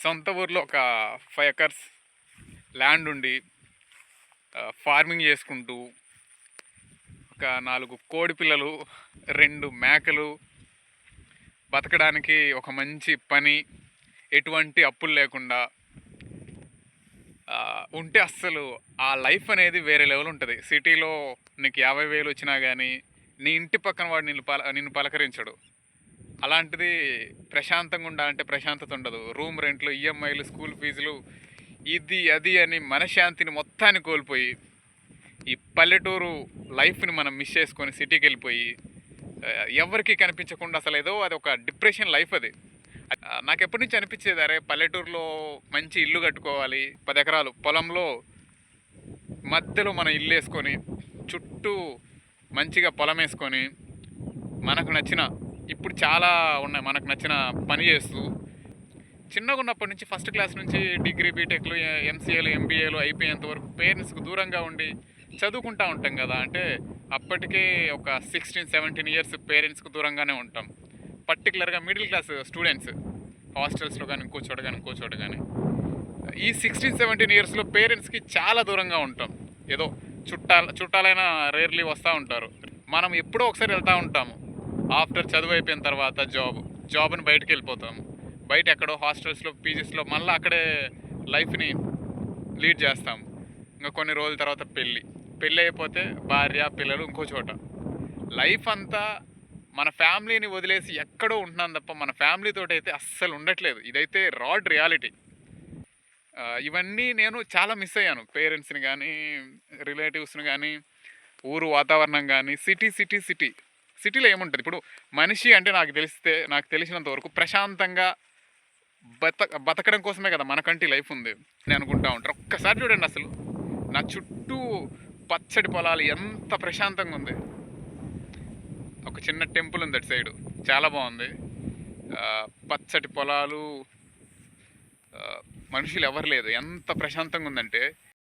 సొంత ఊర్లో ఒక 5 ఎకర్స్ ల్యాండ్ ఉండి ఫార్మింగ్ చేసుకుంటూ ఒక 4 కోడి పిల్లలు, 2 మేకలు, బతకడానికి ఒక మంచి పని, ఎటువంటి అప్పులు లేకుండా ఉంటే అస్సలు ఆ లైఫ్ అనేది వేరే లెవెల్ ఉంటుంది. సిటీలో నీకు 50,000 వచ్చినా కానీ నీ ఇంటి పక్కన వాడు నిన్ను పలకరించడు. అలాంటిది ప్రశాంతంగా ఉండాలంటే ప్రశాంతత ఉండదు. రూమ్ రెంట్లు, ఈఎంఐలు, స్కూల్ ఫీజులు, ఇది అది అని మనశ్శాంతిని మొత్తాన్ని కోల్పోయి ఈ పల్లెటూరు లైఫ్ని మనం మిస్ చేసుకొని సిటీకి వెళ్ళిపోయి ఎవరికి కనిపించకుండా అసలు ఏదో అది ఒక డిప్రెషన్ లైఫ్ అది. నాకు ఎప్పటి నుంచి అనిపించేది, అరే పల్లెటూరులో మంచి ఇల్లు కట్టుకోవాలి, 10 ఎకరాలు పొలంలో మధ్యలో మనం ఇల్లు వేసుకొని చుట్టూ మంచిగా పొలం వేసుకొని మనకు నచ్చిన, ఇప్పుడు చాలా ఉన్నాయి, మనకు నచ్చిన పని చేస్తూ చిన్నగా ఉన్నప్పటి నుంచి ఫస్ట్ క్లాస్ నుంచి డిగ్రీ, బీటెక్లు, ఎంసీఏలు, ఎంబీఏలు అయిపోయేంత వరకు పేరెంట్స్కి దూరంగా ఉండి చదువుకుంటూ ఉంటాం కదా. అంటే అప్పటికే ఒక 16-17 ఇయర్స్ పేరెంట్స్కి దూరంగానే ఉంటాం. పర్టికులర్గా మిడిల్ క్లాస్ స్టూడెంట్స్ హాస్టల్స్లో కానీ ఇంకో చోట కానీ ఈ 16-17 ఇయర్స్లో పేరెంట్స్కి చాలా దూరంగా ఉంటాం. ఏదో చుట్టాలైనా రేర్లీ వస్తూ ఉంటారు. మనం ఎప్పుడో ఒకసారి వెళ్తూ ఉంటాము. ఆఫ్టర్ చదువు అయిపోయిన తర్వాత జాబ్ని బయటకు వెళ్ళిపోతాము. బయట ఎక్కడో హాస్టల్స్లో, పీజీస్లో మళ్ళీ అక్కడే లైఫ్ని లీడ్ చేస్తాము. ఇంకా కొన్ని రోజుల తర్వాత పెళ్ళి అయిపోతే భార్య, పిల్లలు ఇంకో చోట. లైఫ్ అంతా మన ఫ్యామిలీని వదిలేసి ఎక్కడో ఉంటున్నాం తప్ప మన ఫ్యామిలీతో అయితే అస్సలు ఉండట్లేదు. ఇదైతే రాడ్ రియాలిటీ. ఇవన్నీ నేను చాలా మిస్ అయ్యాను. పేరెంట్స్ని కానీ, రిలేటివ్స్ని కానీ, ఊరు వాతావరణం కానీ. సిటీలో ఏముంటుంది? ఇప్పుడు మనిషి అంటే నాకు తెలిసినంత వరకు ప్రశాంతంగా బతకడం కోసమే కదా మనకంటే లైఫ్ ఉంది నేను అనుకుంటా ఉంటాను. ఒక్కసారి చూడండి, అసలు నా చుట్టూ పచ్చడి పొలాలు, ఎంత ప్రశాంతంగా ఉంది. ఒక చిన్న టెంపుల్ ఉంది అటు సైడు, చాలా బాగుంది. పచ్చటి పొలాలు, మనుషులు ఎవరు లేదు, ఎంత ప్రశాంతంగా ఉందంటే